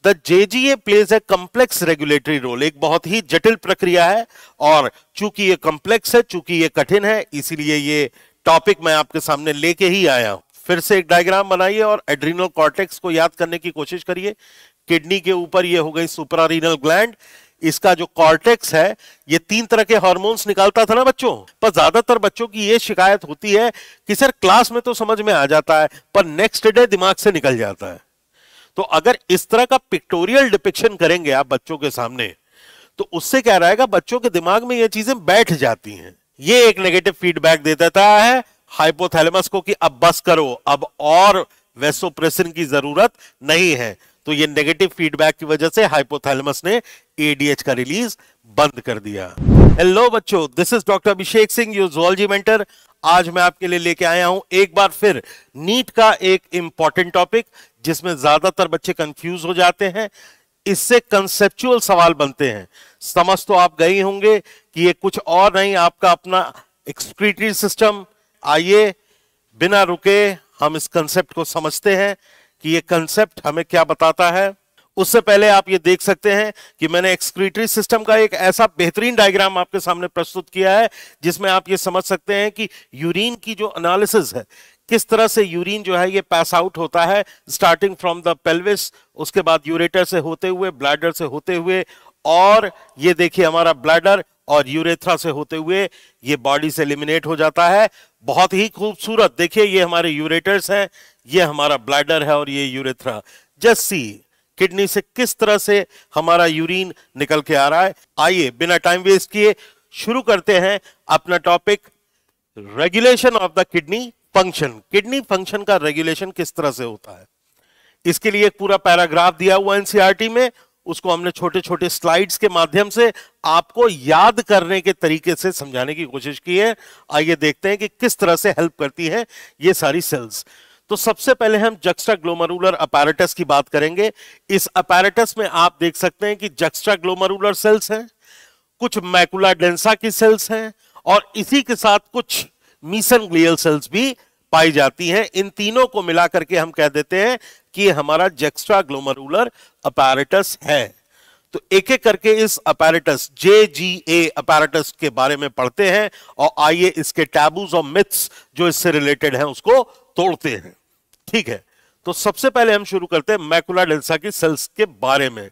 The JGA plays a complex regulatory role, एक बहुत ही जटिल प्रक्रिया है, और चूंकि ये कॉम्प्लेक्स है, चूंकि ये कठिन है, इसीलिए ये टॉपिक मैं आपके सामने लेके ही आया हूं। फिर से एक डायग्राम बनाइए और एड्रिनल कॉर्टेक्स को याद करने की कोशिश करिए। किडनी के ऊपर ये हो गई सुप्रारीनल ग्लैंड, इसका जो कॉर्टेक्स है ये 3 तरह के हार्मोन्स निकालता था ना बच्चों। पर ज्यादातर बच्चों की ये शिकायत होती है कि सर क्लास में तो समझ में आ जाता है पर नेक्स्ट डे दिमाग से निकल जाता है। तो अगर इस तरह का पिक्टोरियल डिपिक्शन करेंगे आप बच्चों के सामने, तो उससे क्या रहेगा, बच्चों के दिमाग में ये चीजें बैठ जाती हैं। ये एक नेगेटिव फीडबैक दे देता है हाइपोथैलेमस को कि अब बस करो, अब और वेसोप्रेसिन की जरूरत नहीं है। तो ये नेगेटिव फीडबैक की वजह से हाइपोथैलेमस ने एडीएच का रिलीज बंद कर दिया। हेलो बच्चों, this is doctor Abhishek Singh, your zoology mentor. आज मैं आपके लिए लेके आया हूं एक बार फिर नीट का एक इंपॉर्टेंट टॉपिक, जिसमें ज्यादातर बच्चे कंफ्यूज हो जाते हैं। इससे कंसेप्चुअल सवाल बनते हैं। समझ तो आप गए होंगे कि ये कुछ और नहीं, आपका अपना एक्सक्रीटरी सिस्टम। आइए बिना रुके हम इस कंसेप्ट को समझते हैं कि ये कंसेप्ट हमें क्या बताता है। उससे पहले आप ये देख सकते हैं कि मैंने एक्सक्रीटरी सिस्टम का एक ऐसा बेहतरीन डायग्राम आपके सामने प्रस्तुत किया है, जिसमें आप ये समझ सकते हैं कि यूरिन की जो एनालिसिस है, किस तरह से यूरिन जो है ये पास आउट होता है, स्टार्टिंग फ्रॉम द पेल्विस, उसके बाद यूरेटर से होते हुए, ब्लैडर से होते हुए, और ये देखिए हमारा ब्लैडर और यूरेथ्रा से होते हुए ये बॉडी से एलिमिनेट हो जाता है। बहुत ही खूबसूरत, देखिए ये हमारे यूरेटर्स हैं, ये हमारा ब्लैडर है और ये यूरेथ्रा। जस्ट सी किडनी से किस तरह से हमारा यूरिन निकल के आ रहा है। आइए बिना टाइम वेस्ट किए शुरू करते हैं अपना topic, regulation of the kidney function. Kidney function का रेगुलेशन किस तरह से होता है, इसके लिए एक पूरा पैराग्राफ दिया हुआ एनसीईआरटी में, उसको हमने छोटे छोटे स्लाइड्स के माध्यम से आपको याद करने के तरीके से समझाने की कोशिश की है। आइए देखते हैं कि किस तरह से हेल्प करती है ये सारी सेल्स। तो सबसे पहले हम जक्स्ट्राग्लोमेरुलर अपैरेटस की बात करेंगे। इस अपैरेटस में आप देख सकते हैं कि जक्स्ट्राग्लोमेरुलर सेल्स हैं, कुछ मैकुला डेंसा की सेल्स हैं, और इसी के साथ कुछ मीसेंग्लियल सेल्स भी पाई जाती हैं। इन तीनों को मिला करके हम कह देते हैं कि हमारा जक्स्ट्राग्लोमेरुलर अपैरेटस है। तो एक एक करके इस अपैरेटस, जेजीए अपैरेटस के बारे में पढ़ते हैं, और आइए इसके टैबूज और मिथ्स जो इससे रिलेटेड हैं उसको तोड़ते हैं। ठीक है, तो सबसे पहले हम शुरू करते हैं मैकुला डेंसा की सेल्स के बारे में।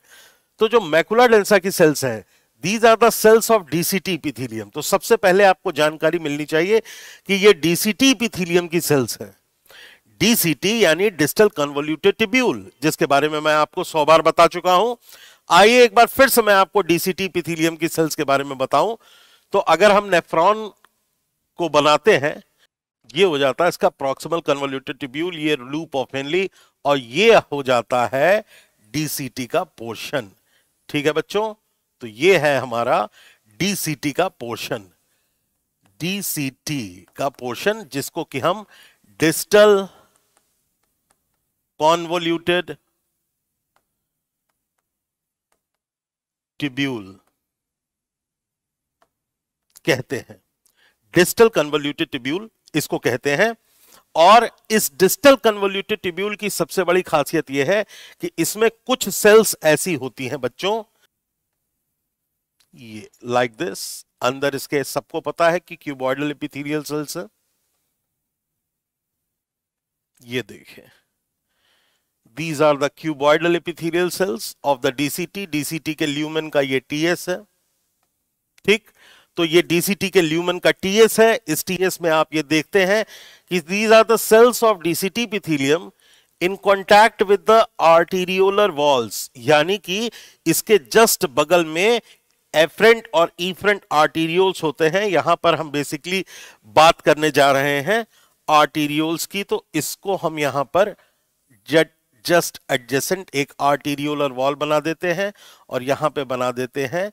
तो जो मैकुला डेंसा की सेल्स हैं, these are the cells of DCT epithelium. तो सबसे पहले आपको जानकारी मिलनी चाहिए कि ये डीसीटी इपिथेलियम की सेल्स हैं। डीसीटी यानी डिस्टल कन्वोल्यूटेड ट्यूब्यूल, जिसके बारे में मैं आपको 100 बार बता चुका हूं। आइए एक बार फिर से मैं आपको डीसीटी इपिथेलियम की सेल्स के बारे में बताऊं। तो अगर हम नेफ्रॉन को बनाते हैं, ये हो जाता है इसका प्रॉक्सिमल कन्वोल्यूटेड ट्यूब्यूल, ये लूप ऑफ हेनली, और ये हो जाता है डीसीटी का पोर्शन। ठीक है बच्चों, तो ये है हमारा डीसीटी का पोर्शन, डीसीटी का पोर्शन, जिसको कि हम डिस्टल कॉन्वोल्यूटेड ट्यूब्यूल कहते हैं। डिस्टल कन्वोल्यूटेड ट्यूब्यूल इसको कहते हैं। और इस डिस्टल कन्वोल्यूटेड ट्यूब्यूल की सबसे बड़ी खासियत यह है कि इसमें कुछ सेल्स ऐसी होती हैं बच्चों, ये लाइक दिस, अंदर इसके सबको पता है कि क्यूबॉइडल एपिथेलियल सेल्स है। ये देखिए, these are the cuboidal epithelial cells of the DCT. DCT के ल्यूमेन का ये टीएस है। ठीक, तो ये डीसीटी के ल्यूमेन का टीएस है। इस टीएस में आप ये देखते हैं कि these are the cells of DCT epithelium in contact with the arteriolar walls, यानी कि इसके जस्ट बगल में एफरेंट और इफरेंट आर्टीरियोल्स होते हैं। यहां पर हम बेसिकली बात करने जा रहे हैं आर्टीरियोल्स की। तो इसको हम यहां पर जस्ट एडजेसेंट एक आर्टीरियोलर वॉल बना देते हैं, और यहां पे बना देते हैं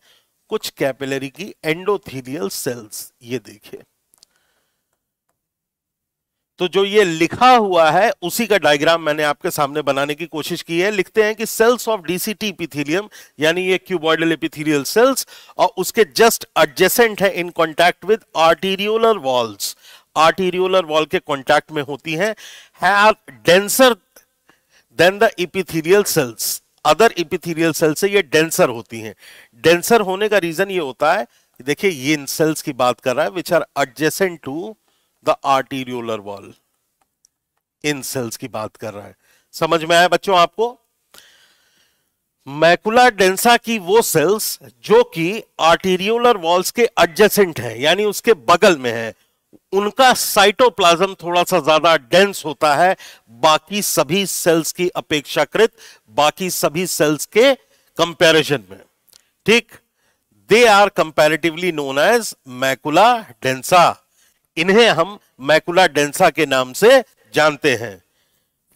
कुछ कैपिलरी की एंडोथेलियल सेल्स। ये देखिए, तो जो ये लिखा हुआ है उसी का डायग्राम मैंने आपके सामने बनाने की कोशिश की है। लिखते हैं कि सेल्स ऑफ डीसीटी एपिथेलियम, यानी ये क्यूबॉइडल एपिथेलियल सेल्स, और उसके जस्ट एडजेसेंट है in contact with arteriolar walls, arteriolar wall के कांटेक्ट में होती हैं, have denser than the epithelial cells, other epithelial cell से ये डेंसर होती हैं। डेंसर होने का रीजन ये होता है, देखिए ये इन सेल्स की बात कर रहा है which are adjacent to the arteriolar wall, इन सेल्स की बात कर रहा है। समझ में आया बच्चों आपको? मैकुला डेंसा की वो सेल्स जो कि आर्टीरियोलर वॉल्स के एडजेसेंट हैं, यानी उसके बगल में है, उनका साइटोप्लाज्म थोड़ा सा ज्यादा डेंस होता है बाकी सभी सेल्स की अपेक्षाकृत, बाकी सभी सेल्स के कंपैरिजन में। ठीक, they are comparatively known as macula densa. इन्हें हम मैकुला डेंसा के नाम से जानते हैं।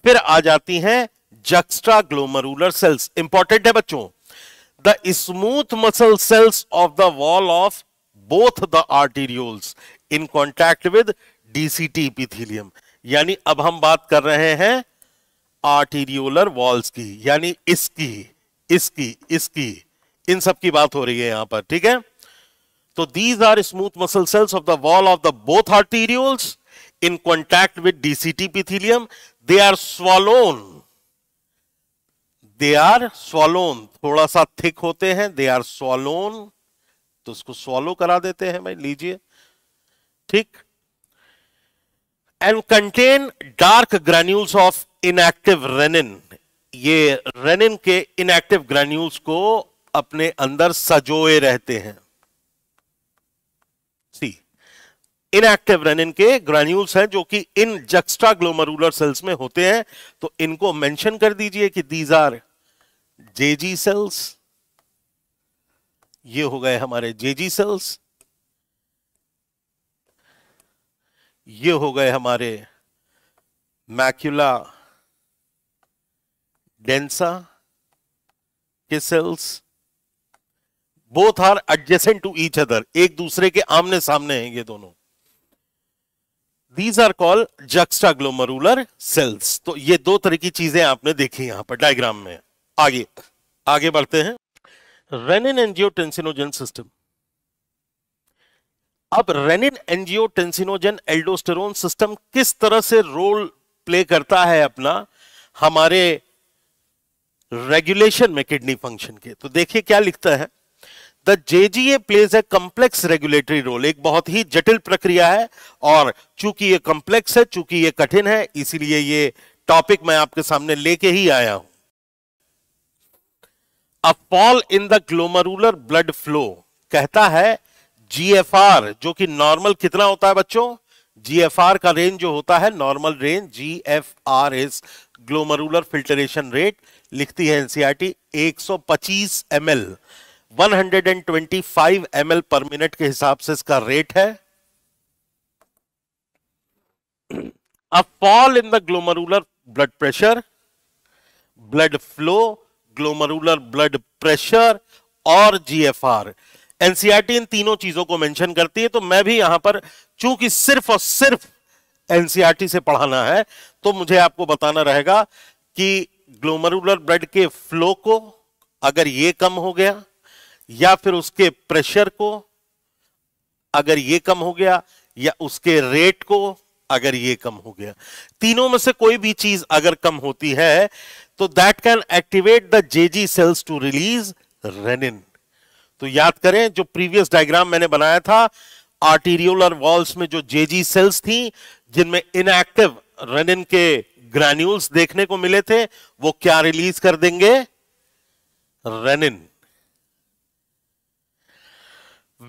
फिर आ जाती हैं जक्स्ट्रा ग्लोमरुलर सेल्स। इंपॉर्टेंट है बच्चों, the smooth muscle cells of the wall of both the arterioles in contact with DCT epithelium. यानी अब हम बात कर रहे हैं आर्टीरियोलर वॉल्स की, यानी इसकी इन सब की बात हो रही है यहां पर। ठीक है, तो these are smooth muscle cells of the wall of the both arterioles in contact with DCT epithelium. They are swollen, थोड़ा सा थिक होते हैं, दे आर स्वॉलोन, तो उसको स्वॉलो करा देते हैं भाई, लीजिए। ठीक, and contain dark granules of inactive renin. ये रेनिन के इनएक्टिव ग्रैन्यूल्स को अपने अंदर सजोए रहते हैं। सी, इनएक्टिव रेनिन के ग्रैन्यूल्स हैं जो कि इन जक्स्ट्रा ग्लोमरुलर सेल्स में होते हैं, तो इनको मेंशन कर दीजिए कि दीज आर जेजी सेल्स। ये हो गए हमारे जेजी सेल्स, ये हो गए हमारे मैक्युला डेंसा के cells. Both are adjacent to each other, एक दूसरे के आमने सामने हैं ये दोनों। These are called juxtaglomerular cells. तो ये दो तरह की चीजें आपने देखी यहां पर डायग्राम में। आगे बढ़ते हैं। Renin angiotensinogen system. अब रेनिन एंजियोटेंसिनोजन एल्डोस्टेरोन सिस्टम किस तरह से रोल प्ले करता है अपना हमारे रेगुलेशन में किडनी फंक्शन के, तो देखिए क्या लिखता है, the JGA plays a complex regulatory role. एक बहुत ही जटिल प्रक्रिया है, और चूंकि ये कॉम्प्लेक्स है, चूंकि ये कठिन है, इसीलिए ये टॉपिक मैं आपके सामने लेके ही आया हूं। A fall in the glomerular blood flow, कहता है जीएफआर, जो कि नॉर्मल कितना होता है बच्चों, जीएफआर का रेंज जो होता है normal range, GFR is glomerular filtration rate, लिखती है NCERT 125 ml, 125 ml per minute के हिसाब से इसका रेट है। A fall in the glomerular blood pressure, blood flow, glomerular blood pressure और जीएफआर। एनसीईआरटी इन तीनों चीजों को मेंशन करती है, तो मैं भी यहां पर चूंकि सिर्फ और सिर्फ एनसीईआरटी से पढ़ाना है, तो मुझे आपको बताना रहेगा कि ग्लोमरुलर ब्लड के फ्लो को अगर ये कम हो गया, या फिर उसके प्रेशर को अगर ये कम हो गया, या उसके रेट को अगर ये कम हो गया, तीनों में से कोई भी चीज अगर कम होती है, तो that can activate the JG cells to release renin. तो याद करें जो प्रीवियस डायग्राम मैंने बनाया था, आर्टीरियोलर वॉल्स में जो जेजी सेल्स थी जिनमें इनएक्टिव रेनिन के ग्रैन्यूल्स देखने को मिले थे, वो क्या रिलीज कर देंगे, renin,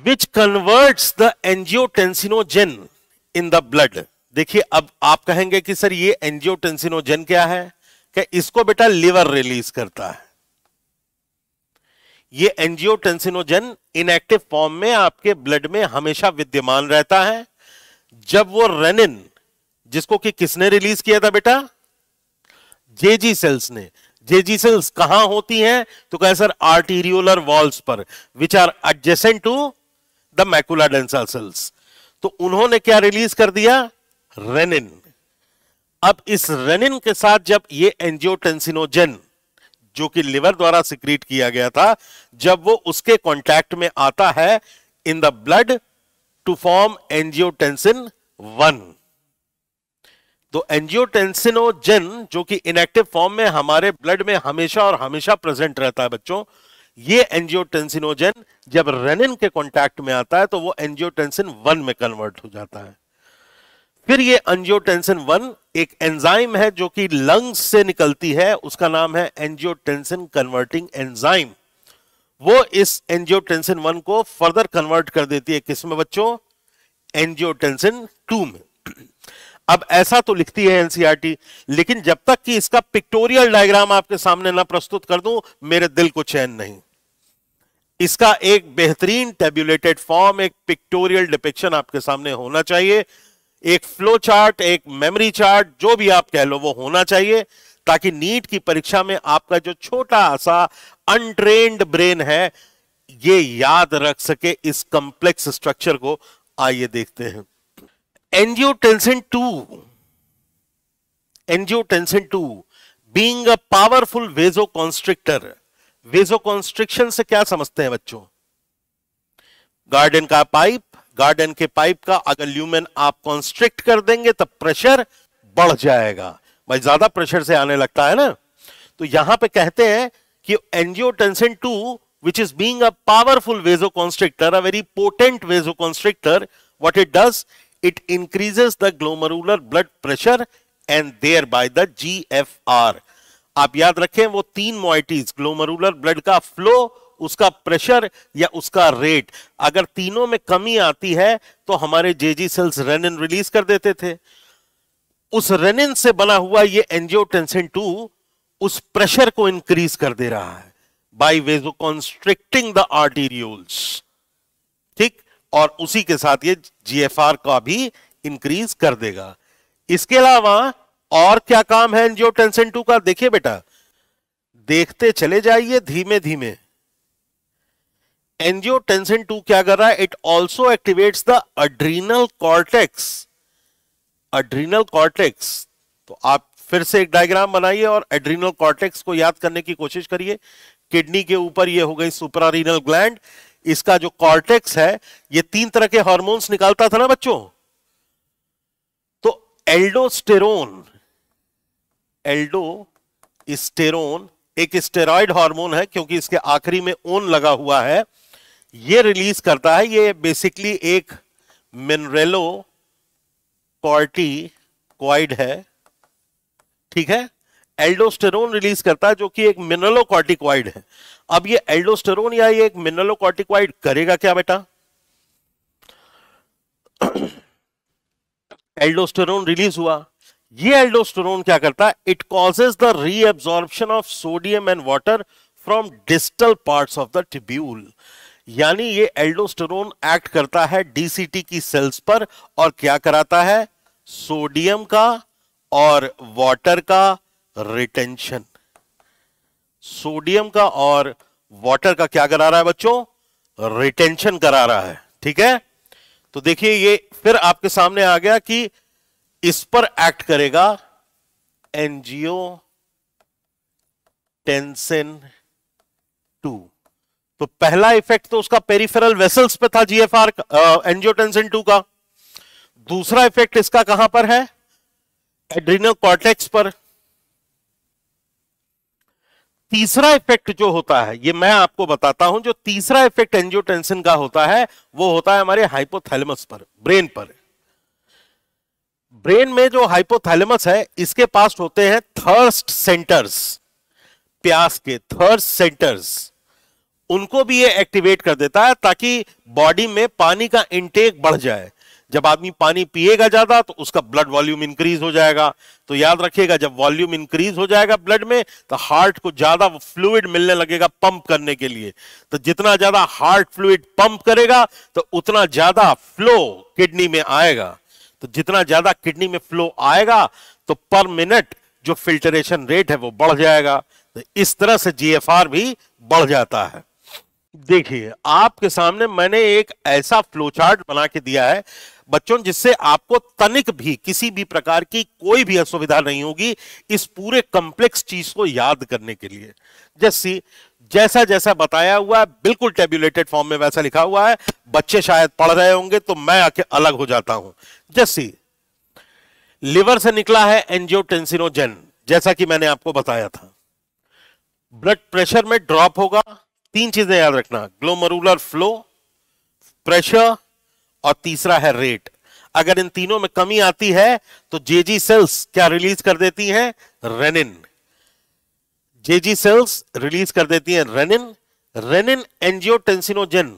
which converts the angiotensinogen in the blood. देखिए अब आप कहेंगे कि सर ये एंजियोटेंसिनोजन क्या है, कि इसको बेटा लिवर रिलीज करता है। ये एंजियोटेंसिनोजन इनएक्टिव फॉर्म में आपके ब्लड में हमेशा विद्यमान रहता है। जब वो रेनिन, जिसको कि किसने रिलीज किया था बेटा, जेजी सेल्स ने। जेजी सेल्स कहां होती हैं, तो कहे सर आर्टीरियोलर वॉल्स पर, which are adjacent to the macula densa cells. तो उन्होंने क्या रिलीज कर दिया, रेनिन। अब इस रेनिन के साथ जब ये एंजियोटेंसिनोजन जो कि लिवर द्वारा सिक्रीट किया गया था, जब वो उसके कांटेक्ट में आता है in the blood to form angiotensin 1, तो एंजियोटेंसिनोजन जो कि इनएक्टिव फॉर्म में हमारे ब्लड में हमेशा और हमेशा प्रेजेंट रहता है बच्चों, ये एंजियोटेंसिनोजन जब रेनिन के कांटेक्ट में आता है तो वो एंजियोटेंसिन 1 में कन्वर्ट हो जाता है। फिर ये एंजियोटेंसिन 1 एक एंजाइम है जो कि लंग्स से निकलती है, उसका नाम है एंजियोटेंसिन कन्वर्टिंग एंजाइम। वो इस एंजियोटेंसिन 1 को फर्दर कन्वर्ट कर देती है किस में बच्चों? एंजियोटेंसिन 2 में। अब ऐसा तो लिखती है एनसीईआरटी, लेकिन जब तक कि इसका पिक्टोरियल डायग्राम आपके सामने ना प्रस्तुत कर दूं मेरे दिल को चैन नहीं। इसका एक बेहतरीन टेबुलेटेड फॉर्म, एक पिक्टोरियल डिपिक्शन आपके सामने होना चाहिए, एक फ्लो चार्ट, एक मेमोरी चार्ट, जो भी आप कह लो वो होना चाहिए, ताकि नीट की परीक्षा में आपका जो छोटा सा अनट्रेन्ड ब्रेन है ये याद रख सके इस कंप्लेक्स स्ट्रक्चर को। आइए देखते हैं। Angiotensin 2 being a powerful vasoconstrictor. Vasoconstriction से क्या समझते हैं बच्चों? गार्डन के पाइप का अगर ल्यूमेन आप कॉन्स्ट्रिक्ट कर देंगे तब प्रेशर बढ़ जाएगा, भाई ज्यादा प्रेशर से आने लगता है ना। तो यहां पे कहते हैं कि angiotensin 2 which is being a powerful vasoconstrictor, a very potent vasoconstrictor, what it does, it increases the glomerular blood pressure and thereby the GFR। आप याद रखें वो तीन मोइटीज, ग्लोमरुलर ब्लड का फ्लो, उसका प्रेशर या उसका रेट, अगर तीनों में कमी आती है तो हमारे जेजी सेल्स रेनिन रिलीज कर देते थे। उस रेनिन से बना हुआ ये एंजियोटेंसिन 2 उस प्रेशर को इंक्रीज कर दे रहा है बाय वेजोकॉन्स्ट्रिक्टिंग द आर्टेरियोल्स, ठीक, और उसी के साथ ये जीएफआर का भी इंक्रीज कर देगा। इसके अलावा और क्या काम है एंजियोटेंसिन 2 का? देखिए बेटा, देखते चले जाइए धीमे धीमे। एंजियोटेंसिन 2 क्या कर रहा है? It also activates the adrenal cortex. Adrenal cortex, तो आप फिर से एक डायग्राम बनाइए और एड्रीनल कॉर्टेक्स को याद करने की कोशिश करिए। किडनी के ऊपर ये हो गई सुप्रारीनल ग्लैंड, इसका जो कॉर्टेक्स है ये तीन तरह के हार्मोन्स निकालता था ना बच्चों। तो एल्डोस्टेरोन एक स्टेरॉइड हार्मोन है, क्योंकि इसके आखिरी में ओन लगा हुआ है, ये रिलीज करता है। ये बेसिकली एक मिनरेलो कॉर्टिकॉइड है, ठीक है। एल्डोस्टेरोन रिलीज करता है जो कि एक मिनरलोकॉर्टिकॉइड है। अब ये एल्डोस्टेरोन या ये एक मिनरलोकॉर्टिकॉइड करेगा क्या बेटा? एल्डोस्टेरोन रिलीज हुआ, ये एल्डोस्टेरोन क्या करता है? It causes the reabsorption of sodium and water from distal parts of the tubule. यानी ये एल्डोस्टेरोन एक्ट करता है डीसीटी की सेल्स पर और क्या कराता है? सोडियम का और वाटर का रिटेंशन। सोडियम का और वाटर का क्या करा रहा है बच्चों? रिटेंशन करा रहा है, ठीक है। तो देखिए ये फिर आपके सामने आ गया कि इस पर एक्ट करेगा एंजियोटेंसिन 2। तो पहला इफेक्ट तो उसका पेरिफेरल वेसल्स पे था, जीएफआर एंजियोटेंसिन 2 का। दूसरा इफेक्ट इसका कहां पर है? एड्रीनल कॉर्टेक्स पर। तीसरा इफेक्ट जो होता है ये मैं आपको बताता हूं। जो तीसरा इफेक्ट एंजियोटेंसिन का होता है वो होता है हमारे हाइपोथैलेमस पर, ब्रेन पर। ब्रेन में जो हाइपोथैलेमस है इसके पास होते हैं थर्स्ट सेंटर्स, प्यास के थर्स्ट सेंटर्स, उनको भी ये एक्टिवेट कर देता है ताकि बॉडी में पानी का इंटेक बढ़ जाए। जब आदमी पानी पिएगा ज्यादा तो उसका ब्लड वॉल्यूम इंक्रीज हो जाएगा। तो याद रखिएगा, जब वॉल्यूम इंक्रीज हो जाएगा ब्लड में तो हार्ट को ज्यादा फ्लूइड मिलने लगेगा पंप करने के लिए। तो जितना ज्यादा हार्ट फ्लूइड पंप करेगा तो उतना ज्यादा फ्लो किडनी में आएगा। तो जितना ज्यादा किडनी में फ्लो आएगा तो पर मिनट जो फिल्टरेशन रेट है वो बढ़ जाएगा। तो इस तरह से जीएफआर भी बढ़ जाता है। देखिए आपके सामने मैंने एक ऐसा फ्लोचार्ट बना के दिया है बच्चों, जिससे आपको तनिक भी किसी भी प्रकार की कोई भी असुविधा नहीं होगी इस पूरे कॉम्प्लेक्स चीज को याद करने के लिए। जैसा जैसा बताया हुआ है बिल्कुल टेबुलेटेड फॉर्म में वैसा लिखा हुआ है। बच्चे शायद पढ़ रहे होंगे तो मैं आके अलग हो जाता हूं। जैसे लिवर से निकला है एंजियोटेंसिनोजन, जैसा कि मैंने आपको बताया था। ब्लड प्रेशर में ड्रॉप होगा। तीन चीजें याद रखना, ग्लोमेरुलर फ्लो, प्रेशर और तीसरा है रेट। अगर इन तीनों में कमी आती है तो जेजी सेल्स क्या रिलीज कर देती हैं? रेनिन। जेजी सेल्स रिलीज कर देती हैं रेनिन। रेनिन एंजियोटेंसिनोजन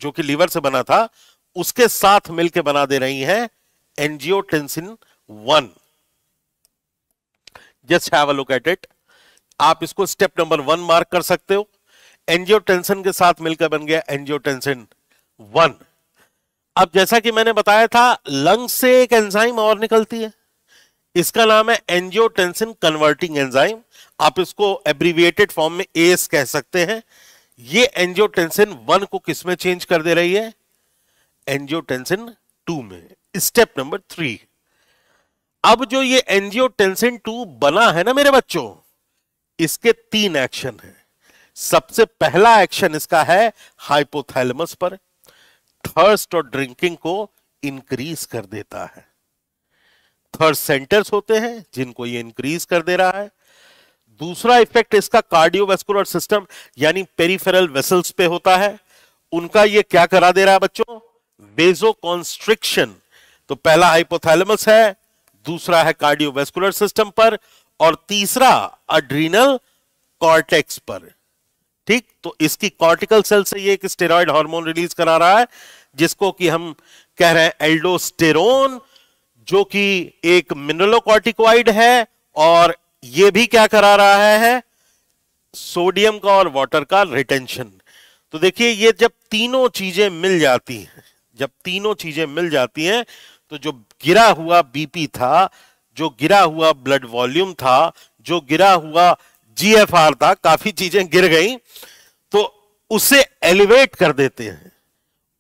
जो कि लीवर से बना था उसके साथ मिलकर बना दे रही हैं angiotensin 1। Just have a look at it. आप इसको स्टेप नंबर 1 मार्क कर सकते हो। एंजियोटेंसिन के साथ मिलकर बन गया एंजियोटेंसिन 1। अब जैसा कि मैंने बताया था, लंग से एक एंजाइम और निकलती है, इसका नाम है एंजियोटेंसिन कन्वर्टिंग एंजाइम। आप इसको एब्रीविएटेड फॉर्म में एएस कह सकते हैं। ये एंजियोटेंसिन 1 को किस में चेंज कर दे रही है? एंजियोटेंसिन 2 में। Step number 3। अब जो ये एंजियोटेंसिन 2 बना है ना मेरे बच्चों, इसके 3 एक्शन हैं। सबसे पहला एक्शन इसका है हाइपोथैलेमस पर, थर्स्ट और ड्रिंकिंग को इंक्रीज कर देता है। थर्स्ट सेंटर्स होते हैं जिनको ये इंक्रीज कर दे रहा है। दूसरा इफेक्ट इसका कार्डियोवैस्कुलर सिस्टम यानी पेरिफेरल वेसल्स पे होता है। उनका ये क्या करा दे रहा है बच्चों? वेसोकॉन्स्ट्रिक्शन। तो पहला हाइपोथैलेमस है, दूसरा है कार्डियोवैस्कुलर सिस्टम पर, और तीसरा एड्रीनल कॉर्टेक्स पर। ठीक, तो इसकी कॉर्टिकल सेल से ये एक स्टेरॉइड हार्मोन रिलीज करा रहा है जिसको कि हम कह रहे हैं एल्डोस्टेरोन, जो कि एक मिनरलोकॉर्टिकॉइड है। और ये भी क्या करा रहा है? सोडियम का और वाटर का रिटेंशन। तो देखिए, ये जब तीनों चीजें मिल जाती हैं, जब तीनों चीजें मिल जाती हैं तो जो गिरा हुआ बीपी था, जो गिरा हुआ ब्लड वॉल्यूम था, जो गिरा हुआ जीएफआर था, काफी चीजें गिर गई, तो उसे एलिवेट कर देते हैं।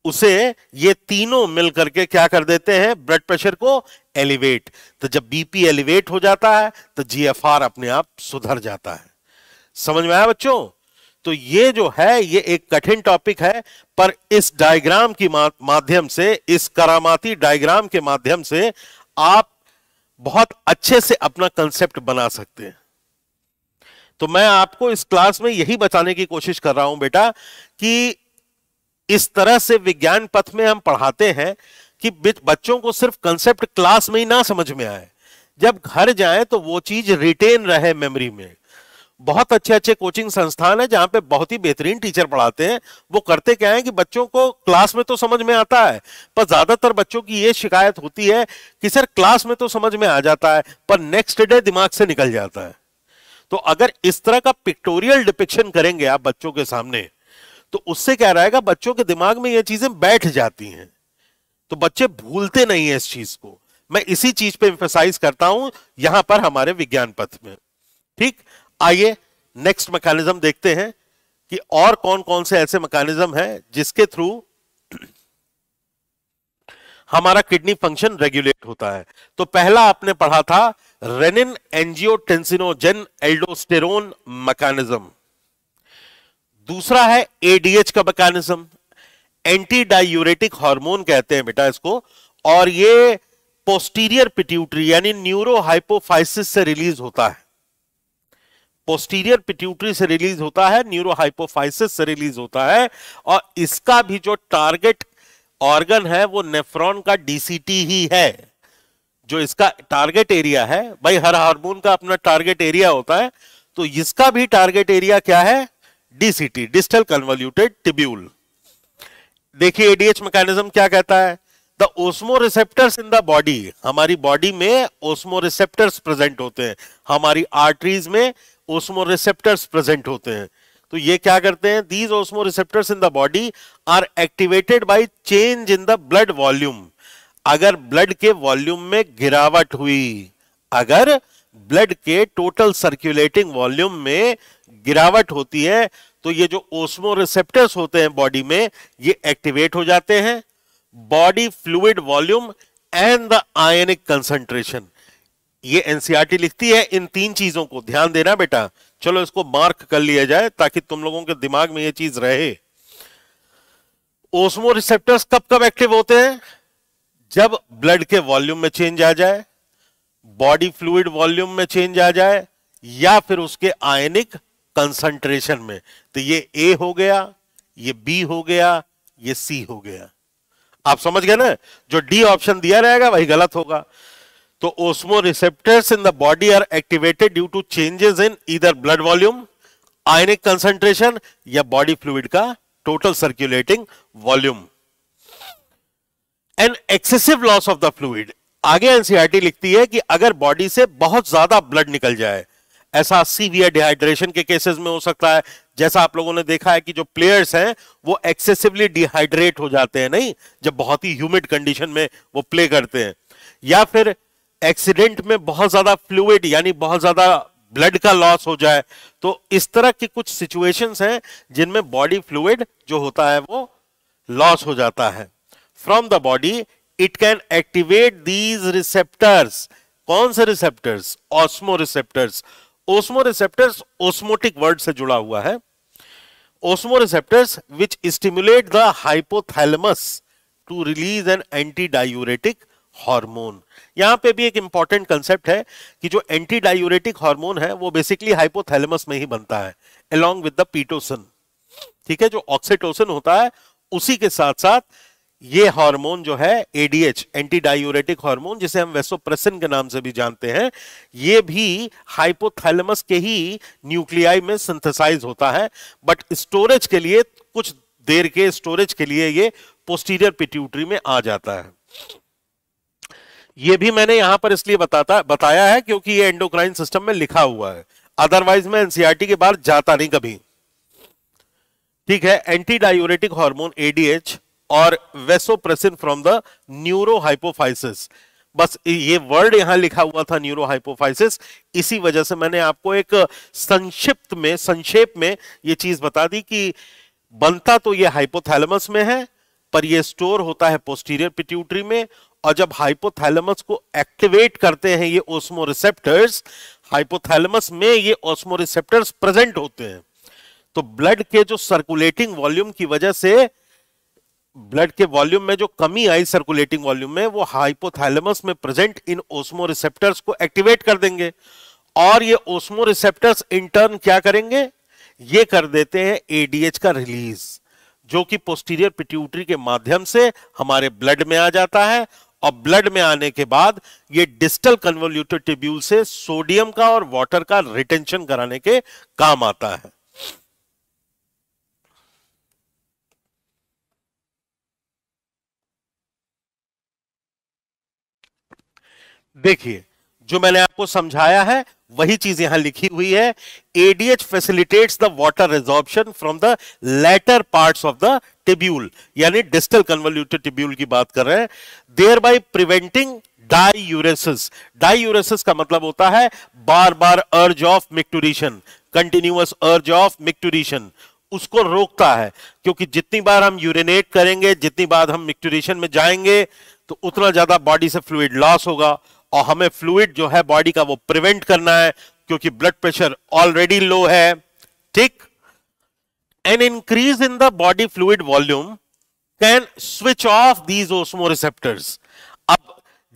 उसे ये तीनों मिलकर के क्या कर देते हैं? ब्लड प्रेशर को एलिवेट। तो जब बीपी एलिवेट हो जाता है तो जीएफआर अपने आप सुधर जाता है। समझ में आया बच्चों? तो ये जो है ये एक कठिन टॉपिक है, पर इस डायग्राम की माध्यम से, इस करामाती डायग्राम के माध्यम से आप बहुत अच्छे से अपना कंसेप्ट बना सकते हैं। तो मैं आपको इस क्लास में यही बताने की कोशिश कर रहा हूं बेटा कि इस तरह से विज्ञान पथ में हम पढ़ाते हैं कि बच्चों को सिर्फ कंसेप्ट क्लास में ही ना समझ में आए, जब घर जाए तो वो चीज रिटेन रहे मेमोरी में। बहुत अच्छे अच्छे कोचिंग संस्थान है जहां पे बहुत ही बेहतरीन टीचर पढ़ाते हैं। वो करते क्या है कि बच्चों को क्लास में तो समझ में आता है, पर ज्यादातर बच्चों की ये शिकायत होती है कि सर क्लास में तो समझ में आ जाता है पर नेक्स्ट डे दिमाग से निकल जाता है। तो अगर इस तरह का पिक्टोरियल डिपिक्शन करेंगे आप बच्चों के सामने, तो उससे क्या रहेगा, बच्चों के दिमाग में ये चीजें बैठ जाती हैं, तो बच्चे भूलते नहीं है इस चीज को। मैं इसी चीज पे एम्फसाइज करता हूं यहां पर हमारे विज्ञान पथ में। ठीक, आइए नेक्स्ट मैकेनिज्म देखते हैं कि और कौन कौन से ऐसे मैकेनिज्म हैं जिसके थ्रू हमारा किडनी फंक्शन रेगुलेट होता है। तो पहला आपने पढ़ा था रेनिन एंजियोटेंसिनोजन एल्डोस्टेरोन मैकेनिज्म। दूसरा है एडीएच का मैकेनिज्म, एंटी डायूरेटिक हार्मोन कहते हैं बेटा इसको, और ये पोस्टीरियर पिट्यूटरी यानी न्यूरो हाइपोफाइसिस से रिलीज होता है। पोस्टीरियर पिट्यूटरी से रिलीज होता है, न्यूरो हाइपोफाइसिस से रिलीज होता है, और इसका भी जो टारगेट ऑर्गन है वो नेफ्रॉन का डीसीटी ही है। जो इसका टारगेट एरिया है, भाई हर हार्मोन का अपना टारगेट एरिया होता है, तो इसका भी टारगेट एरिया क्या है? DCT, distal convoluted tubule. देखिए एडीएच मैकेनिज्म क्या कहता है? द ओस्मोरिसेप्टर्स इन द बॉडी, हमारी बॉडी में ओस्मोरिसेप्टर्स प्रेजेंट होते हैं, हमारी आर्टरीज में ओस्मोरिसेप्टर्स प्रेजेंट होते हैं। तो ये क्या करते हैं? These osmoreceptors in the body are activated by change in the blood volume. अगर ब्लड के वॉल्यूम में गिरावट हुई, अगर ब्लड के टोटल सर्कुलेटिंग वॉल्यूम में गिरावट होती है, तो ये जो ओस्मोरिसेप्टर्स होते हैं बॉडी में, ये एक्टिवेट हो जाते हैं। Body fluid volume and the ionic concentration, ये एनसीईआरटी लिखती है इन तीन चीजों को ध्यान देना बेटा। चलो इसको मार्क कर लिया जाए ताकि तुम लोगों के दिमाग में ये चीज रहे। ओस्मोरिसेप्टर्स कब कब एक्टिव होते हैं? जब ब्लड के वॉल्यूम में चेंज आ जाए, बॉडी फ्लूइड वॉल्यूम में चेंज आ जाए या फिर उसके आयनिक कंसंट्रेशन में। तो ये ए हो गया, ये बी हो गया, ये सी हो गया। आप समझ गए ना, जो डी ऑप्शन दिया रहेगा वही गलत होगा। तो osmoreceptors in the body are activated due to changes in either blood volume, ionic concentration या बॉडी फ्लूइड का total circulating volume. An excessive loss of the fluid, आगे एनसीईआरटी लिखती है कि अगर बॉडी से बहुत ज्यादा ब्लड निकल जाए, ऐसा सीवियर डिहाइड्रेशन के केसेस में हो सकता है। जैसा आप लोगों ने देखा है कि जो प्लेयर्स हैं वो एक्सेसिवली डिहाइड्रेट हो जाते हैं, नहीं, जब बहुत ही ह्यूमिड कंडीशन में वो प्ले करते हैं, या फिर एक्सीडेंट में बहुत ज्यादा फ्लूइड यानी बहुत ज्यादा ब्लड का लॉस हो जाए। तो इस तरह की कुछ सिचुएशंस हैं जिनमें बॉडी फ्लूइड जो होता है वो लॉस हो जाता है from the body. It can activate these receptors. कौन से receptors? Osmoreceptors. Osmoreceptors osmotic word से जुड़ा हुआ है। Osmoreceptors which stimulate the hypothalamus to release an antidiuretic hormone. यहां पे भी एक इंपॉर्टेंट कंसेप्ट है कि जो एंटी डायूरेटिक हार्मोन है वो बेसिकली हाइपोथैलेमस में ही बनता है अलोंग विद द पीटोसिन। ठीक है, जो ऑक्सीटोसिन होता है उसी के साथ साथ ये हार्मोन जो है एडीएच, एंटी डायूरेटिक हार्मोन, जिसे हम वेसोप्रेसिन के नाम से भी जानते हैं, ये भी हाइपोथैलेमस के ही न्यूक्लियाई में सिंथेसाइज होता है। बट स्टोरेज के लिए, कुछ देर के स्टोरेज के लिए ये पोस्टीरियर पिट्यूटरी में आ जाता है। ये भी मैंने यहां पर इसलिए बताया है क्योंकि ये एंडोक्राइन सिस्टम में लिखा हुआ है, अदरवाइज मैं एनसीईआरटी के बाहर जाता नहीं कभी। ठीक है, एंटी डायूरेटिक हार्मोन एडीएच और वेसोप्रेसिन फ्रॉम द न्यूरोहाइपोफाइसिस। बस ये वर्ड यहां लिखा हुआ था न्यूरोहाइपोफाइसिस, इसी वजह से मैंने आपको एक संक्षेप में ये चीज बता दी कि बनता तो ये हाइपोथैलेमस में है पर ये स्टोर होता है पोस्टीरियर पिट्यूटरी में। और जब हाइपोथैलेमस को एक्टिवेट करते हैं ये ओस्मो रिसेप्टर्स, हाइपोथैलेमस में ये ओस्मो रिसेप्टर्स प्रेजेंट होते हैं। तो ब्लड के जो सर्कुलेटिंग वॉल्यूम की वजह से, ब्लड के वॉल्यूम में जो कमी आई सर्कुलेटिंग वॉल्यूम में, वो हाइपोथैलेमस में प्रेजेंट इन ओस्मो रिसेप्टर्स को एक्टिवेट कर देंगे। और ये ओस्मो रिसेप्टर्स इन टर्न क्या करेंगे? ये कर देते हैं एडीएच का रिलीज, जो कि पोस्टीरियर पिट्यूटरी के माध्यम से हमारे ब्लड में आ जाता है। और ब्लड में आने के बाद ये डिस्टल कन्वोल्यूटेड ट्यूब्यूल से सोडियम का और वाटर का रिटेंशन कराने के काम आता है। देखिए, जो मैंने आपको समझाया है वही चीज यहां लिखी हुई है। ADH facilitates the water reabsorption from the latter parts of the tubule, यानी डिस्टल कन्वोल्यूटेड ट्यूब्यूल की बात कर रहे हैं। Thereby preventing diuresis. Diuresis का मतलब होता है बार बार urge of micturition, continuous urge of micturition, उसको रोकता है। क्योंकि जितनी बार हम यूरिनेट करेंगे, जितनी बार हम मिक्टुरेशन में जाएंगे, तो उतना ज्यादा बॉडी से फ्लूइड लॉस होगा। और हमें फ्लूइड जो है बॉडी का वो प्रिवेंट करना है, क्योंकि ब्लड प्रेशर ऑलरेडी लो है। ठीक, N increase in the body fluid volume can switch off these osmo receptors. अब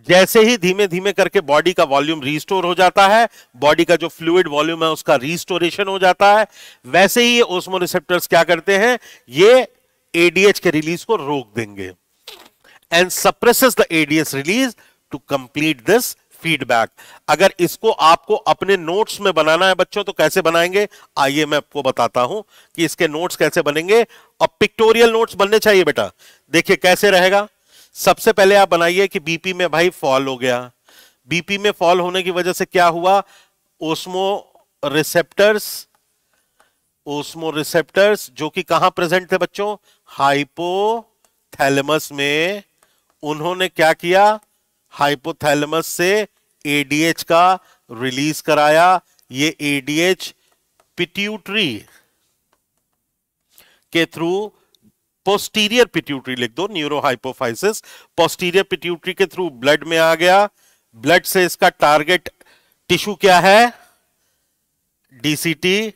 जैसे ही धीमे धीमे करके बॉडी का वॉल्यूम रीस्टोर हो जाता है, बॉडी का जो फ्लूइड वॉल्यूम है उसका रीस्टोरेशन हो जाता है, वैसे ही ये ओस्मो रिसेप्टर्स क्या करते हैं? ये एडीएच के रिलीज को रोक देंगे and suppresses the ADH release to complete this feedback. अगर इसको आपको अपने नोट्स में बनाना है बच्चों, तो कैसे बनाएंगे? आइए मैं आपको बताता हूं कि इसके नोट्स कैसे बनेंगे। और पिक्टोरियल नोट्स बनने चाहिए बेटा। देखिए कैसे रहेगा। सबसे पहले आप बनाइए कि बीपी में भाई फॉल हो गया। बीपी में फॉल होने की वजह से क्या हुआ? ओस्मो रिसेप्टर्स जो कि कहां प्रेजेंट थे बच्चों? हाइपोथैलेमस में। उन्होंने क्या किया? हाइपोथैलेमस से एडीएच का रिलीज कराया। ये एडीएच पिट्यूटरी के थ्रू, पोस्टीरियर पिट्यूटरी लिख दो, न्यूरोहाइपोफाइसिस, पोस्टीरियर पिट्यूटरी के थ्रू ब्लड में आ गया। ब्लड से इसका टारगेट टिश्यू क्या है? डीसीटी।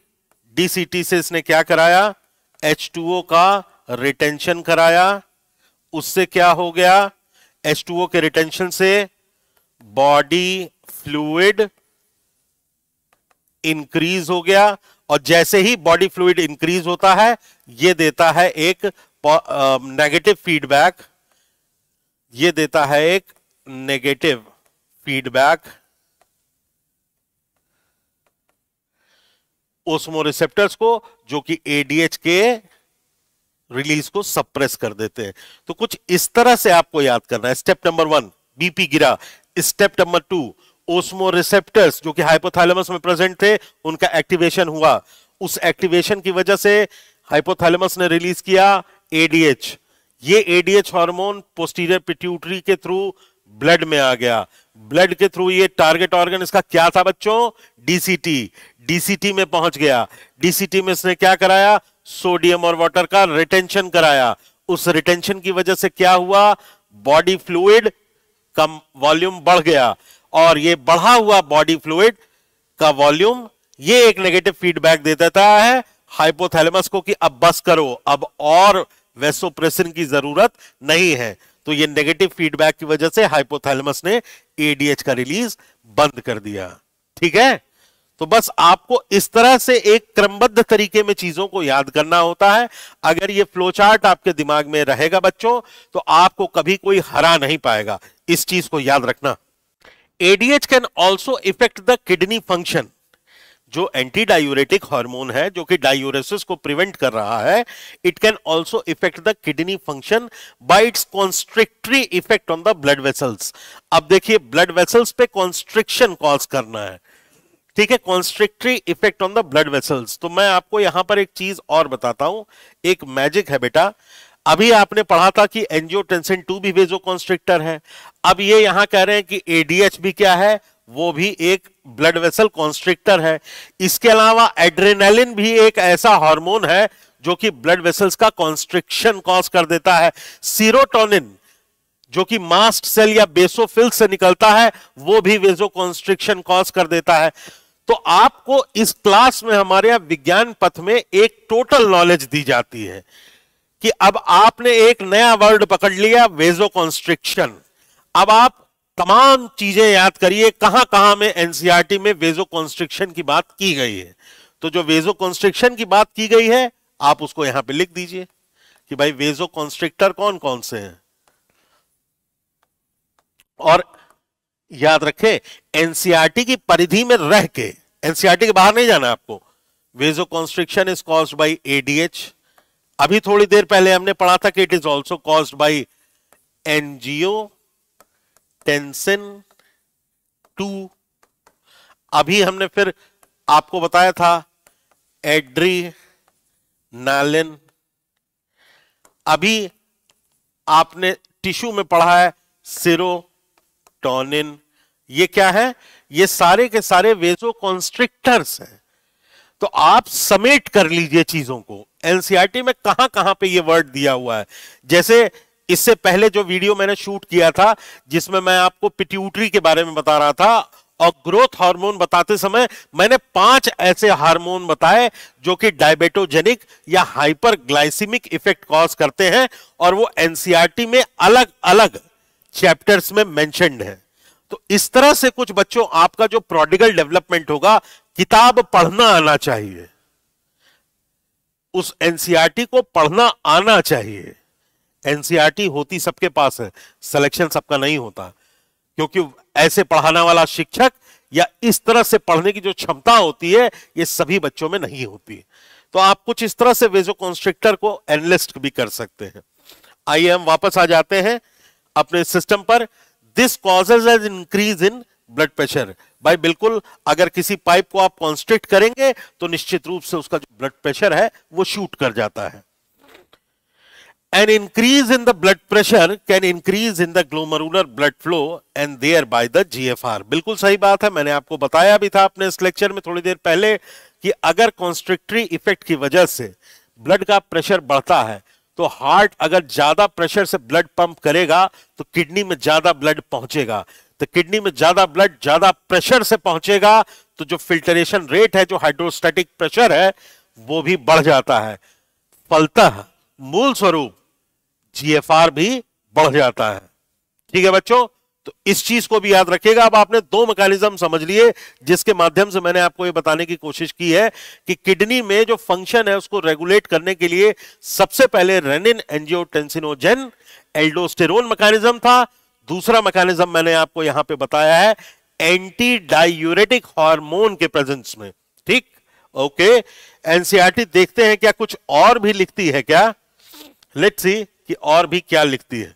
डीसीटी से इसने क्या कराया? H2O का रिटेंशन कराया। उससे क्या हो गया? H2O के रिटेंशन से बॉडी फ्लूइड इंक्रीज हो गया, और जैसे ही बॉडी फ्लूइड इंक्रीज होता है ये देता है एक नेगेटिव फीडबैक, ये देता है एक नेगेटिव फीडबैक ओस्मोरिसेप्टर्स को, जो कि एडीएच के रिलीज को सप्रेस कर देते हैं। तो कुछ इस तरह से आपको याद करना है। स्टेप नंबर 1 बीपी गिरा। स्टेप नंबर 2 ओस्मोरिसेप्टर्स जो कि हाइपोथैलेमस में प्रेजेंट थे उनका एक्टिवेशन हुआ, उस एक्टिवेशन की वजह से हाइपोथैलेमस ने रिलीज किया एडीएच। ये एडीएच हार्मोन पोस्टीरियर पिट्यूटरी के थ्रू ब्लड में आ गया, ब्लड के थ्रू ये टारगेट ऑर्गन इसका क्या था बच्चों, डीसीटी, डीसीटी में पहुंच गया। डीसीटी में इसने क्या कराया, सोडियम और वाटर का रिटेंशन कराया। उस रिटेंशन की वजह से क्या हुआ, बॉडी फ्लूइड का वॉल्यूम बढ़ गया, और ये बढ़ा हुआ बॉडी फ्लूइड का वॉल्यूम ये एक नेगेटिव फीडबैक दे देता है हाइपोथैलेमस को कि अब बस करो, अब और वेसोप्रेसिन की जरूरत नहीं है। तो ये नेगेटिव फीडबैक की वजह से हाइपोथैलेमस ने एडीएच का रिलीज बंद कर दिया। ठीक है, तो बस आपको इस तरह से एक क्रमबद्ध तरीके में चीजों को याद करना होता है। अगर ये फ्लो चार्ट आपके दिमाग में रहेगा बच्चों तो आपको कभी कोई हरा नहीं पाएगा, इस चीज को याद रखना। ADH can also effect the kidney function. जो एंटी डायूरेटिक हार्मोन है जो कि डायूरेसिस को प्रिवेंट कर रहा है, it can also effect the kidney function by it's constrictory effect on the blood vessels. अब देखिए ब्लड वेसल्स पे कॉन्स्ट्रिक्शन कॉज करना है, ठीक है, constrictory effect on the blood vessels. तो मैं आपको यहां पर एक चीज और बताता हूं, एक मैजिक है बेटा। अभी आपने पढ़ा था कि एंजियोटेंसिन 2 भी वेसोकॉन्स्ट्रिक्टर है, अब ये यहां कह रहे हैं कि एडीएच भी क्या है, वो भी एक ब्लड वेसल कॉन्स्ट्रिक्टर है। इसके अलावा एड्रेनालिन भी एक ऐसा हार्मोन है जो कि ब्लड वेसल्स का कॉन्स्ट्रिक्शन कॉज कर देता है। सीरोटोनिन जो कि मास्ट सेल या बेसोफिल से निकलता है वो भी वेसोकॉन्स्ट्रिक्शन कॉज कर देता है। तो आपको इस क्लास में हमारे यहां विज्ञान पथ में एक टोटल नॉलेज दी जाती है कि अब आपने एक नया वर्ड पकड़ लिया, वेसोकॉन्स्ट्रिक्शन। अब आप तमाम चीजें याद करिए कहां कहां में एनसीईआरटी में वेसोकॉन्स्ट्रिक्शन की बात की गई है। तो जो वेसोकॉन्स्ट्रिक्शन की बात की गई है आप उसको यहां पे लिख दीजिए कि भाई वेसोकॉन्स्ट्रिक्टर कौन कौन से हैं। और याद रखें एनसीईआरटी की परिधि में रह के, एनसीईआरटी के बाहर नहीं जाना आपको। वेसोकॉन्स्ट्रिक्शन इज कॉज्ड बाय एडीएच। अभी थोड़ी देर पहले हमने पढ़ा था कि it is also caused by angiotensin 2। अभी हमने फिर आपको बताया था एड्रीनालिन। अभी आपने टिश्यू में पढ़ा है सीरोटोनिन। ये क्या है, ये सारे के सारे वेसोकॉन्स्ट्रिक्टर्स हैं। तो आप समेट कर लीजिए चीजों को, एनसीईआरटी में कहां कहां पे ये वर्ड दिया हुआ है। जैसे इससे पहले जो वीडियो मैंने शूट किया था जिसमें मैं आपको पिट्यूटरी के बारे में बता रहा था और ग्रोथ हार्मोन बताते समय मैंने 5 ऐसे हार्मोन बताए जो कि डायबिटोजेनिक या हाइपरग्लाइसेमिक इफेक्ट कॉज करते हैं, और वो एनसीईआरटी में अलग अलग चैप्टर्स में मेंशन्ड है। तो इस तरह से कुछ बच्चों आपका जो प्रोडिगल डेवलपमेंट होगा, किताब पढ़ना आना चाहिए, उस एनसीईआरटी को पढ़ना आना चाहिए। एनसीईआरटी होती सबके पास है, सिलेक्शन सबका नहीं होता, क्योंकि ऐसे पढ़ाने वाला शिक्षक या इस तरह से पढ़ने की जो क्षमता होती है ये सभी बच्चों में नहीं होती। तो आप कुछ इस तरह से वेसोकॉन्स्ट्रिक्टर को एनालिस्ट भी कर सकते हैं। आइए हम वापस आ जाते हैं अपने सिस्टम पर। This causes an increase in blood pressure. भाई बिल्कुल, अगर किसी पाइप को आप कॉन्स्ट्रिक्ट करेंगे तो निश्चित रूप से उसका जो ब्लड प्रेशर है वो शूट कर जाता है। An increase in the blood pressure can increase in the glomerular blood flow and thereby the GFR। बिल्कुल सही बात है, मैंने आपको बताया भी था अपने इस लेक्चर में थोड़ी देर पहले कि अगर कॉन्स्ट्रिक्टरी इफेक्ट की वजह से ब्लड का प्रेशर बढ़ता है तो हार्ट अगर ज्यादा प्रेशर से ब्लड पंप करेगा तो किडनी में ज्यादा ब्लड पहुंचेगा। तो किडनी में ज्यादा ब्लड ज्यादा प्रेशर से पहुंचेगा तो जो फिल्टरेशन रेट है, जो हाइड्रोस्टैटिक प्रेशर है, वो भी बढ़ जाता है। फलतः मूल स्वरूप जीएफआर भी बढ़ जाता है। ठीक है बच्चों, तो इस चीज को भी याद रखिएगा। अब आपने दो मैकेनिज्म समझ लिए जिसके माध्यम से मैंने आपको ये बताने की कोशिश की है कि किडनी में जो फंक्शन है उसको रेगुलेट करने के लिए सबसे पहले रेनिन एंजियोटेंसिनोजेन एल्डोस्टेरोन मैकेनिज्म था। दूसरा मैकेनिज्म मैंने आपको यहां पे बताया है एंटी डायूरेटिक हार्मोन के प्रेजेंस में। ठीक, ओके। एनसीईआरटी देखते हैं क्या कुछ और भी लिखती है क्या। लेट्स सी कि और भी क्या लिखती है।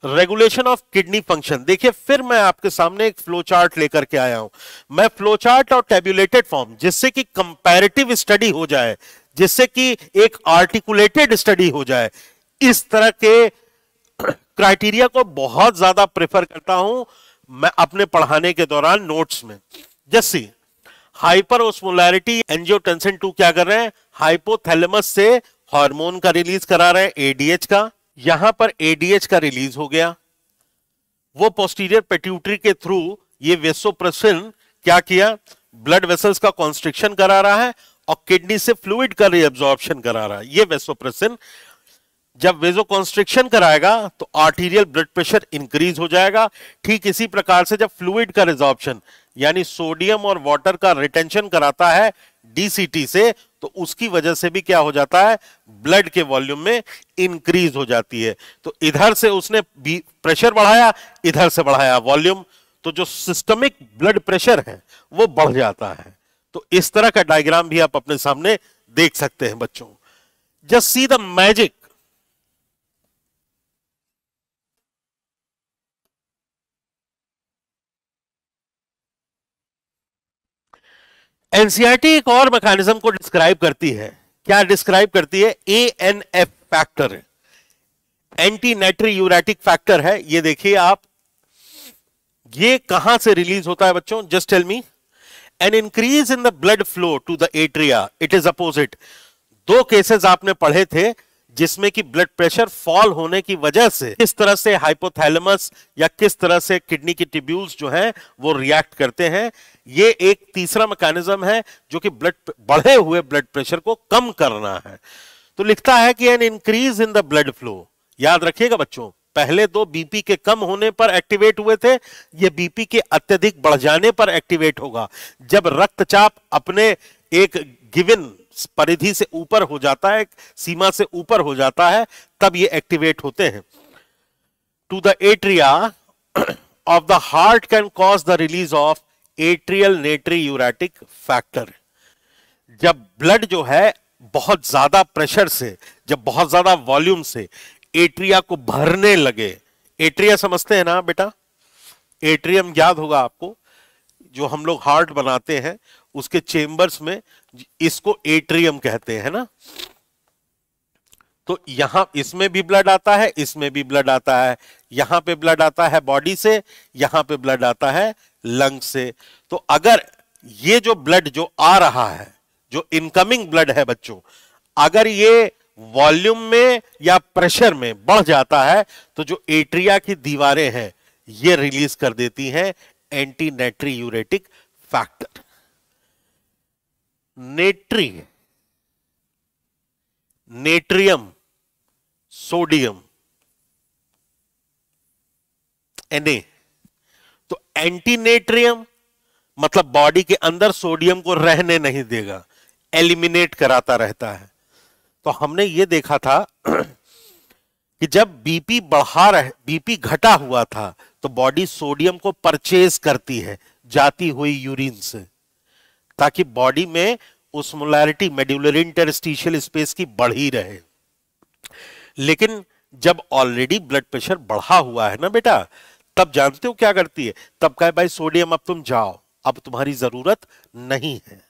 रेगुलेशन ऑफ किडनी फंक्शन, देखिए फिर मैं आपके सामने एक फ्लो चार्ट लेकर के आया हूं। मैं फ्लो चार्ट और टेबुलेटेड फॉर्म, जिससे कि कंपैरेटिव स्टडी हो जाए, जिससे कि एक आर्टिकुलेटेड स्टडी हो जाए, इस तरह के क्राइटेरिया को बहुत ज्यादा प्रेफर करता हूं मैं अपने पढ़ाने के दौरान नोट्स में। जैसे हाइपर ओस्मोलैरिटी एंजियोटेंसिन 2 क्या कर रहे हैं, हाइपोथैलेमस से हार्मोन का रिलीज करा रहे हैं एडीएच का। यहां पर एडीएच का रिलीज हो गया, वो पोस्टीरियर पेट्यूटरी के थ्रू ये वेसोप्रेसिन क्या किया, ब्लड वेसल्स का कॉन्स्ट्रिक्शन करा रहा है और किडनी से फ्लूइड का रीअब्जॉर्प्शन करा रहा है। ये वेसोप्रेसिन जब वेजो कॉन्स्ट्रिक्शन कराएगा तो आर्टीरियल ब्लड प्रेशर इंक्रीज हो जाएगा। ठीक इसी प्रकार से जब फ्लूइड का रिजॉर्प्शन यानी सोडियम और वाटर का रिटेंशन कराता है डीसीटी से, तो उसकी वजह से भी क्या हो जाता है, ब्लड के वॉल्यूम में इंक्रीज हो जाती है। तो इधर से उसने प्रेशर बढ़ाया, इधर से बढ़ाया वॉल्यूम, तो जो सिस्टमिक ब्लड प्रेशर है वो बढ़ जाता है। तो इस तरह का डायग्राम भी आप अपने सामने देख सकते हैं बच्चों। Just see the magic. NCERT एक और मैकेनिज्म को डिस्क्राइब करती है। क्या डिस्क्राइब करती है, ANF factor, anti natriuretic factor है। ये देखिए आप, ये कहां से रिलीज होता है बच्चों, just tell me. An increase in the blood flow to the atria, it is opposite. दो केसेस आपने पढ़े थे जिसमें कि ब्लड प्रेशर फॉल होने की वजह से किस तरह से हाइपोथैलेमस या किस तरह से किडनी की ट्यूब्यूल्स जो हैं वो रिएक्ट करते हैं। ये एक तीसरा मैकेनिज्म है जो कि बढ़े हुए ब्लड प्रेशर को कम करना है। तो लिखता है कि N increase in the blood flow, याद रखिएगा बच्चों, पहले दो बीपी के कम होने पर एक्टिवेट हुए थे, ये बीपी के अत्यधिक बढ़ जाने पर एक्टिवेट होगा। जब रक्तचाप अपने एक गिवन परिधि से ऊपर हो जाता है, सीमा से ऊपर हो जाता है, तब ये एक्टिवेट होते हैं। To the atria of the heart can cause the release of atrial natriuretic factor. जब ब्लड जो है बहुत ज्यादा प्रेशर से, जब बहुत ज्यादा वॉल्यूम से एट्रिया को भरने लगे, एट्रिया समझते हैं ना बेटा, एट्रियम याद होगा आपको, जो हम लोग हार्ट बनाते हैं उसके चेंबर्स में इसको एट्रियम कहते हैं ना। तो यहां इसमें भी ब्लड आता है, इसमें भी ब्लड आता है, यहां पे ब्लड आता है बॉडी से, यहां पे ब्लड आता है लंग से। तो अगर ये जो ब्लड जो आ रहा है, जो इनकमिंग ब्लड है बच्चों, अगर ये वॉल्यूम में या प्रेशर में बढ़ जाता है तो जो एट्रिया की दीवारें हैं ये रिलीज कर देती हैं anti natriuretic factor. Natri, natrium, sodium, Na। तो एंटी नेट्रियम मतलब बॉडी के अंदर सोडियम को रहने नहीं देगा, एलिमिनेट कराता रहता है। तो हमने ये देखा था कि जब बीपी बीपी घटा हुआ था तो बॉडी सोडियम को परचेज करती है जाती हुई यूरिन से, ताकि बॉडी में ओस्मोलैरिटी मेडुलरी इंटरस्टिशियल स्पेस की बढ़ी रहे। लेकिन जब ऑलरेडी ब्लड प्रेशर बढ़ा हुआ है ना बेटा, तब जानते हो क्या करती है, तब कहे भाई सोडियम अब तुम जाओ, अब तुम्हारी जरूरत नहीं है।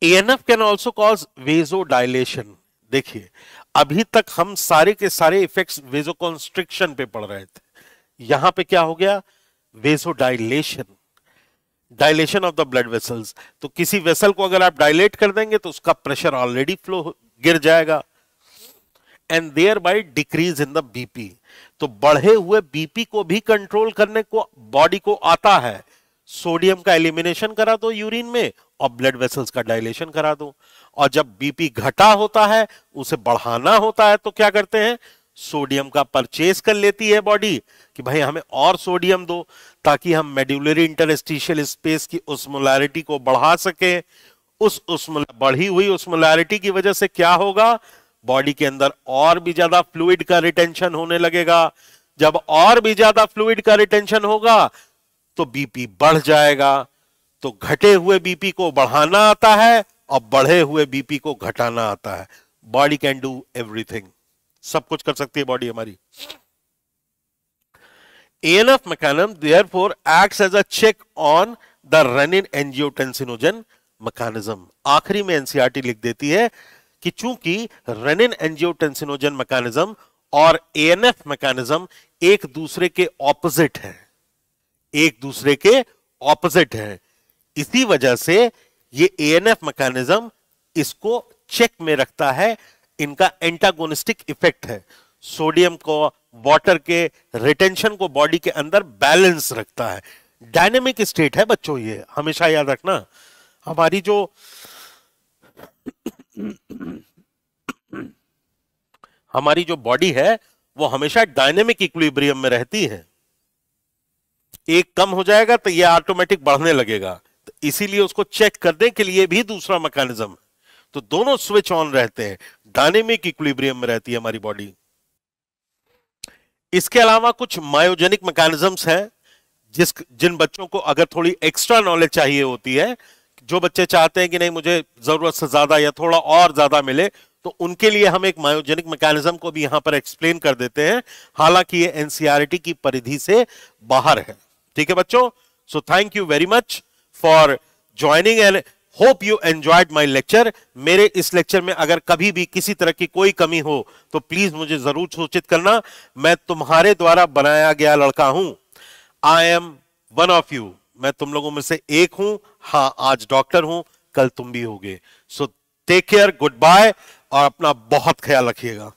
ANF can also cause vasodilation. देखिए अभी तक हम सारे के सारे इफेक्ट्स वेजोकॉन्स्ट्रिक्शन पे पढ़ रहे थे, यहां पे क्या हो गया, vasodilation, dilation of the blood vessels. तो किसी वेसल को अगर आप डायलेट कर देंगे तो उसका प्रेशर ऑलरेडी फ्लो गिर जाएगा, and thereby decrease in the BP. तो बढ़े हुए बीपी को भी कंट्रोल करने को बॉडी को आता है, सोडियम का एलिमिनेशन करा दो यूरिन में और ब्लड वेसल्स का डायलेशन करा दो। और जब बीपी घटा होता है, उसे बढ़ाना होता है, तो क्या करते हैं, सोडियम का परचेज कर लेती है बॉडी कि भाई हमें और सोडियम दो, ताकि हम मेड्यूलरी इंटरस्टिशियल स्पेस की ओस्मोलैरिटी को बढ़ा सके। उस बढ़ी हुई ओस्मोलैरिटी की वजह से क्या होगा, बॉडी के अंदर और भी ज्यादा फ्लूइड का रिटेंशन होने लगेगा। जब और भी ज्यादा फ्लूइड का रिटेंशन होगा तो बीपी बढ़ जाएगा। तो घटे हुए बीपी को बढ़ाना आता है और बढ़े हुए बीपी को घटाना आता है। बॉडी कैन डू एवरीथिंग, सब कुछ कर सकती है बॉडी हमारी। ANF mechanism therefore acts as a check on the renin angiotensinogen mechanism। आखिरी में एनसीईआरटी लिख देती है कि चूंकि रेनिन एंजियोटेंसिनोजन मैकेनिज्म और ANF मैकेनिज्म एक दूसरे के ऑपोजिट है, एक दूसरे के ऑपोजिट है, इसी वजह से ये ANF मैकेनिज्म इसको चेक में रखता है। इनका एंटागोनिस्टिक इफेक्ट है, सोडियम को वाटर के रिटेंशन को बॉडी के अंदर बैलेंस रखता है। डायनेमिक स्टेट है बच्चों, ये हमेशा याद रखना। हमारी जो हमारी जो बॉडी है वो हमेशा डायनेमिक इक्विलिब्रियम में रहती है। एक कम हो जाएगा तो ये ऑटोमेटिक बढ़ने लगेगा, तो इसीलिए उसको चेक करने के लिए भी दूसरा मैकेनिज्म है। तो दोनों स्विच ऑन रहते हैं, डायनेमिक इक्विलिब्रियम में रहती है हमारी बॉडी। इसके अलावा कुछ मायोजेनिक मैकेनिज्म्स हैं जिन बच्चों को अगर थोड़ी एक्स्ट्रा नॉलेज चाहिए होती है, जो बच्चे चाहते हैं कि नहीं मुझे जरूरत से ज्यादा या थोड़ा और ज्यादा मिले, तो उनके लिए हम एक मायोजेनिक मैकेनिज्म को भी यहां पर एक्सप्लेन कर देते हैं। हालांकि ये एनसीईआरटी की परिधि से बाहर है। ठीक है बच्चों, so thank you very much for joining and hope you enjoyed my lecture. मेरे इस लेक्चर में अगर कभी भी किसी तरह की कोई कमी हो तो प्लीज मुझे जरूर सूचित करना। मैं तुम्हारे द्वारा बनाया गया लड़का हूं। I am one of you, मैं तुम लोगों में से एक हूं। हाँ, आज डॉक्टर हूं, कल तुम भी होगे। So take care, goodbye, और अपना बहुत ख्याल रखिएगा।